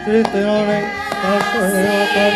Kritinane pasewakan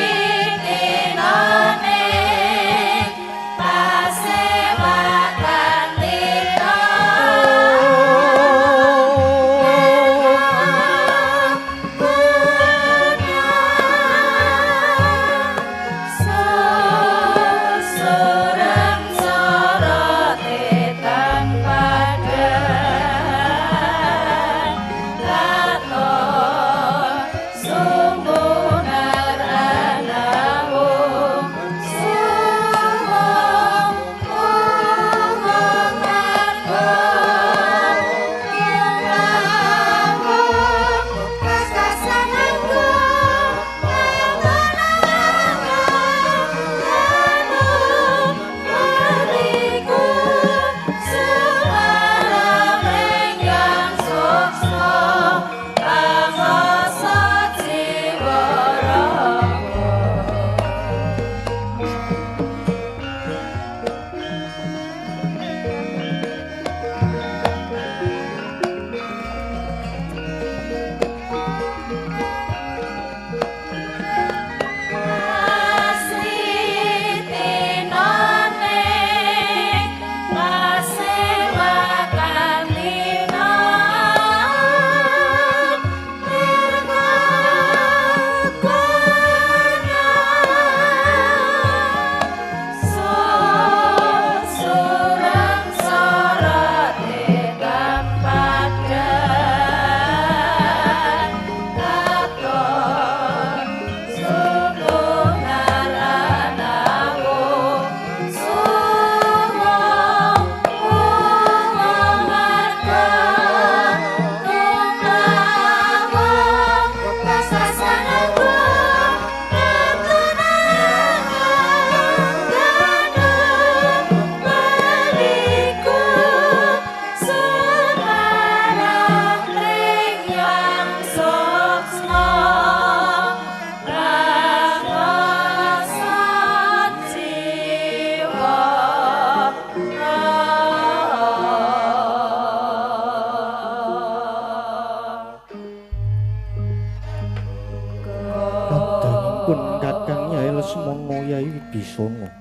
Bisana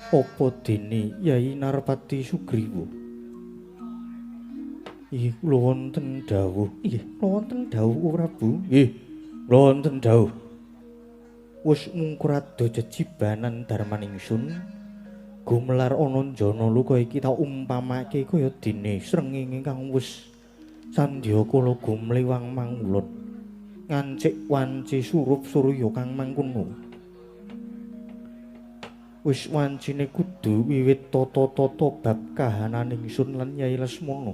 apa dene Yai Narpati Sugriwa. Nggih kula wonten dawuh. Nggih kula wonten dawuh Prabu. Nggih kula wonten dawuh. Wis mungkurada jejibanan darmaningsun Gumelar Ananjana luka iki tak umpamake kaya dene srengenge kang wis sandya kala gumliwang mangulon ngancik wanci surup surya kang mangkono. Wis wancine kudu wiwit tata-tata bab kahananing ingsun lan Nyai Lesmana.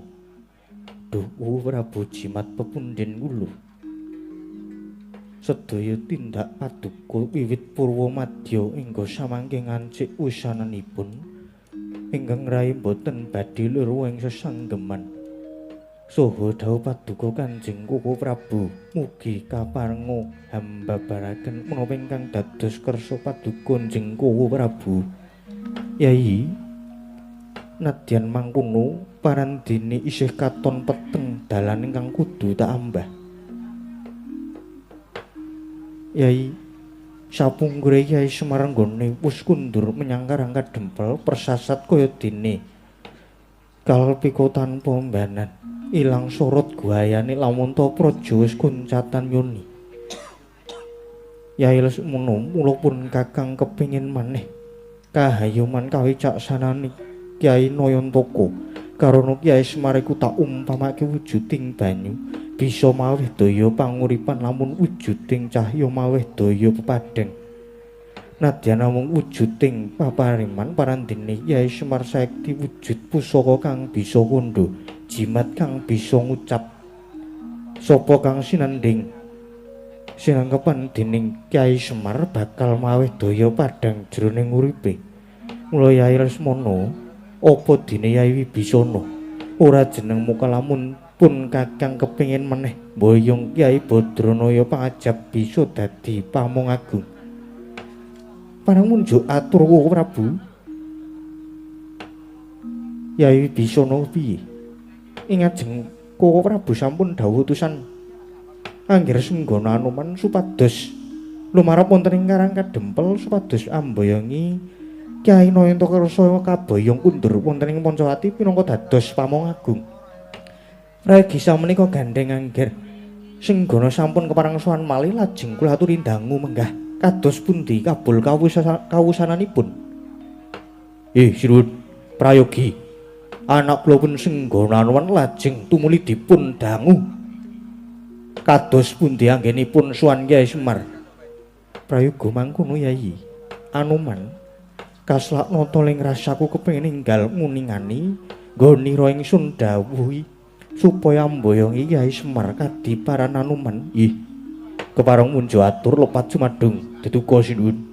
Duh Prabu Jimat pepundhen kula. Sedaya tindak paduka wiwit purwa madya engga samangke ngancik wisananipun ingkang rai boten badhe loro ing sesanggeman. Saha dawuh paduka Kanjeng Koko Prabu mugi kaparenga hambabaraken menapa ingkang dados kersa paduka Kanjeng Koko Prabu. Yai nadyan mangkono parandene isih katon peteng dalan ingkang kudu tak ambah. Yai sapungkure Yai Semar nggone wis kundur menyang Karangka Dempel persasat kaya dene kalpika tanpa mbanan ilang sorot guayane lamun ta praja wis kuncatan yoni. Yai Lesmana mula pun kakang kepingin maneh kahayuman kawicaksanane Kyai Nayantaka karana Kyai Semar iku tak umpamake wujuding banyu bisa mawih daya panguripan lamun wujuding cahya mawih daya pepadhang. Nadyan namung wujuding papariman parandene Kyai Semar saekti wujud pusaka kang bisa kandha, jimat kang bisa ngucap. Sapa kang sinanding sinangkepan dening Kyai Semar bakal mawih daya padhang jroning uripe. Mula Yai Lesmana apa dene Yai Wibisana ora jeneng muka lamun pun kakang kepingin meneh mboyong Kyai Badranaya pangajab bisa dadi pamong agung. Parang munjuk atur Koko Prabu. Yai Wibisana piye? Ingajeng Koko Prabu sampun dawuh utusan angger senggana Anoman supados lumarap wonten ing Karangka Dempel supados ambayongi Kyai Nayantaka kaboyong kundur wonten ing Pancawati pinangka dados pamong agung. Regisa menika gandeng angger senggana sampun keparangsuhan malih lajeng kula aturi dangu menggah kados pundi kabul kawusananipun. Sinuwun prayogi anak kula pun senggana Anoman lajeng tumuli dipun dangu kados pundi anggenipun suwan Kyai Semar. Prayoga mangkono Yai. Anoman kaslak nata ling rasaku kepengin ninggal nguningani nggonira ingsun dawuhi supaya mboyongi Kyai Semar kadiparan Anoman. Kepareng munjo atur lepat sumadung deduka sinuwun.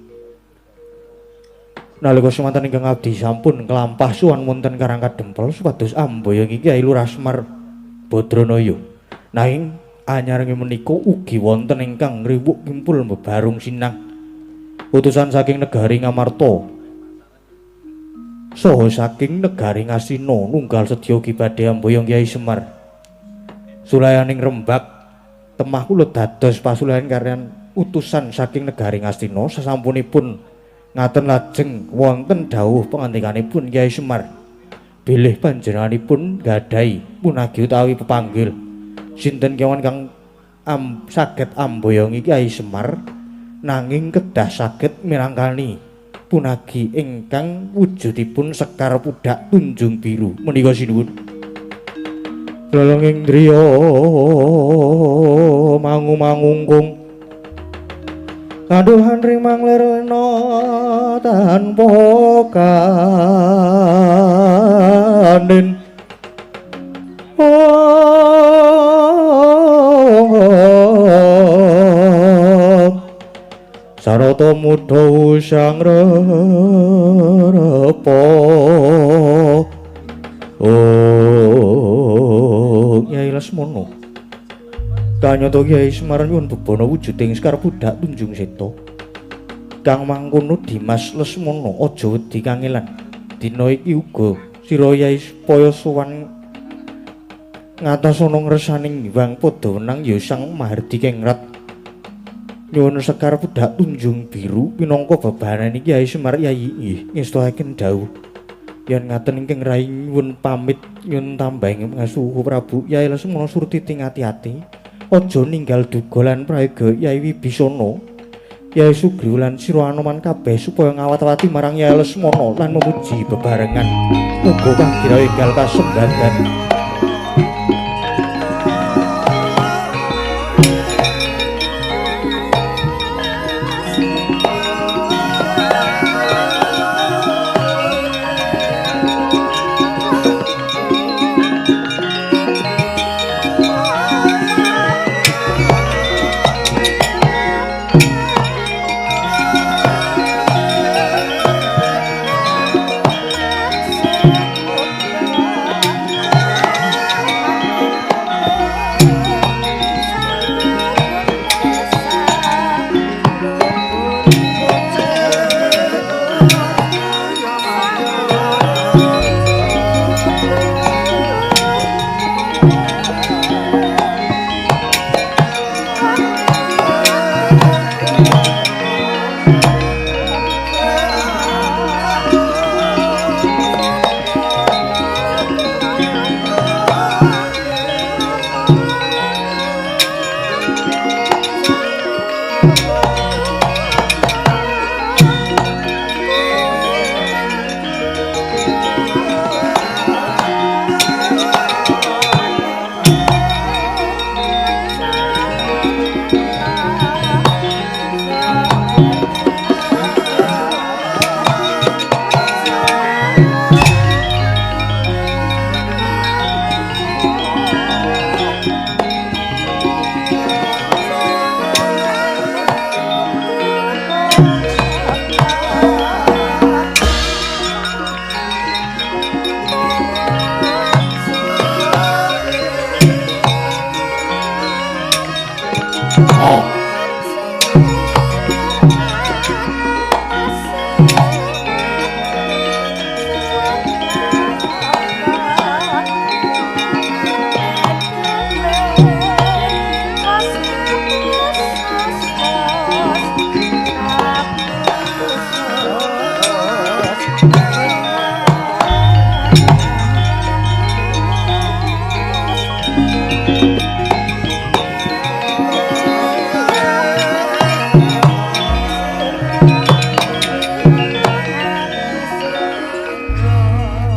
Nalika semanten ingkang abdi sampun kelampah suwan wonten Karangka Dempel supados amboyongi Kyai Lurah Semar Badranaya. Nanging anyarengi menika ugi wonten ingkang ngriwuk kimpul bebarung sinang utusan saking negari Ngamarta saha saking negari Ngastina nunggal sedya badhe amboyong Kyai Semar. Sulayaning Rembag temah kula dados pasulayan kaliyan utusan saking negari Ngastina sasampunipun ngaten lajeng wonten dawuh pangandikanipun Kyai Semar bilih panjenenganipun gadhahi punagi utawi pepanggil sinten kewan kang saged amboyongi Kyai Semar nanging kedah saged mirangkani punagi ingkang wujudipun Sekar Pudak Tunjung Biru menika sinuwun. Lelenging driya mangu-mangungkung kaduhan ring manglerna tanpa kanin sarata mudha usang repa Kyai Lesmana kanyata Kyai Semar nyuwun bebana wujuding Sekar Pudak Tunjung Seta kang mangkono Dimas Lesmana aja wedi kangelan dina iki uga sira Kyai supaya sowan ngatasana ngresaning Hyang Padawenang ya Sang Mahardi Kengrat nyuwun Sekar Pudak Tunjung Biru pinangka bebanan iki Kyai Semar Yai ngestakaken dawuh yen ngaten ingkang rai nyuwun pamit nyuwun tambahing pangasuh Prabu Kyai Lesmana surti ting ati-ati aja ninggal duga lan prayoga Kyai Wibisana Yai Sugriwa lan sira Anoman kabeh supaya ngawat-awati marang Yai Lesmana lan memuji bebarengan. Muga kagira enggal kasembadan.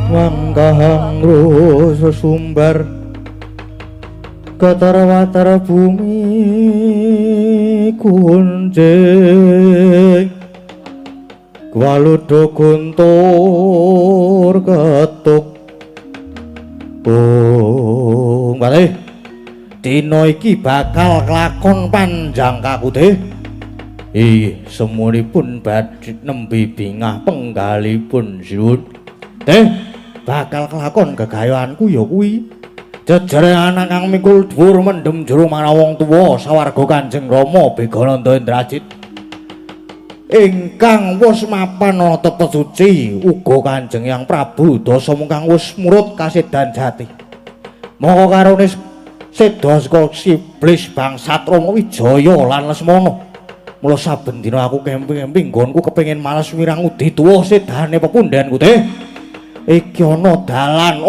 Wangkahang rasa sumbar katar-watar bumi kunjing waludo guntur ketuk balik dina iki bakal kelakon panjang kakutih semunipun badhe nembe bingah penggalipun siwun bakal kelakon gegayoanku ya kuwi jejere anak kang mikul dhuwur mendem jero marang wong tuwa sawarga Kanjeng Rama Begananda Indrajit ingkang wis mapan ana tepet suci uga Kanjeng Yang Prabu Dasamu kang wis murut kasedan jati mongko karone seda saka iblis bangsat Rama Wijaya lan Lesmana mula saben dina aku kemping-kemping nggonku kepengin males wirang udi tuwa sedane pepundhenku teh iki ana dalan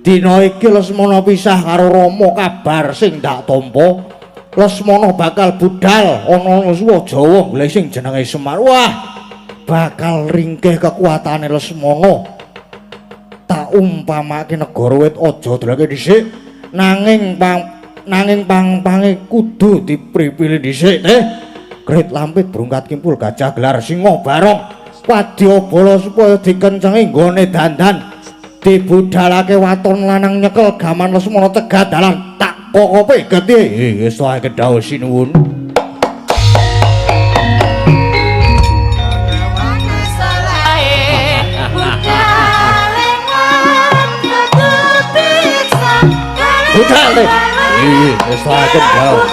dina iki Lesmana pisah karo Rama kabar sing dak tampa Lesmana bakal budal ana suwa Jawa golek sing jenenge Semar wah bakal ringkeh kekuatane Lesmana tak umpamake negara wit aja deleke dhisik nanging pang-pange kudu dipripilih dhisik Grit lampit brungkat kimpul gajah gelar singa barong wadyabala supaya dikencengi nggone dandan dibudalake waton lanang nyekel gaman Lesmana tegah dalan tak kokope geti wis wae kedhaos sinuwun budal deh wis wae kedhaos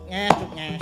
Nyuknyas